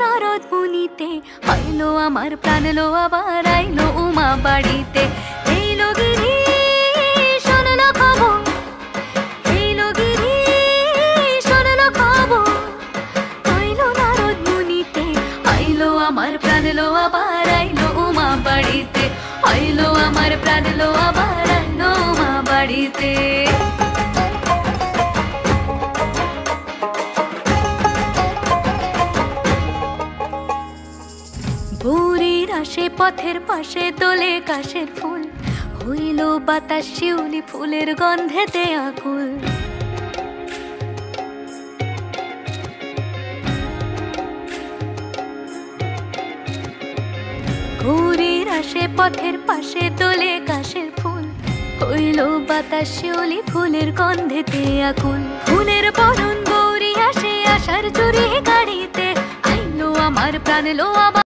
নারদ মুনিতে আইলো আমার প্রাণ লো আবার আইলো উমা বাড়িতে। এইলো গিরি শুনলো খবর, এইলো গিরি শুনলো খবর, আইলো নারদ মুনিতে আইলো আমার প্রাণ লো আবার আইলো উমা বাড়িতে, আইলো আমার প্রাণ লো আবার আইলো উমা বাড়িতে। ভোরের আসে পথের পাশে তোলে কাশের ফুল, হইল বাতাস শিউলি ফুলের গন্ধেতে আকুল। ভোরের আসে পথের পাশে তোলে কাশের ফুল, হইল বাতাস শিউলি ফুলের গন্ধেতে আকুল। ফুলের বরণ গৌরী আসে আশার চুরি গাড়িতে, আইলো আমার প্রাণ লো আবার।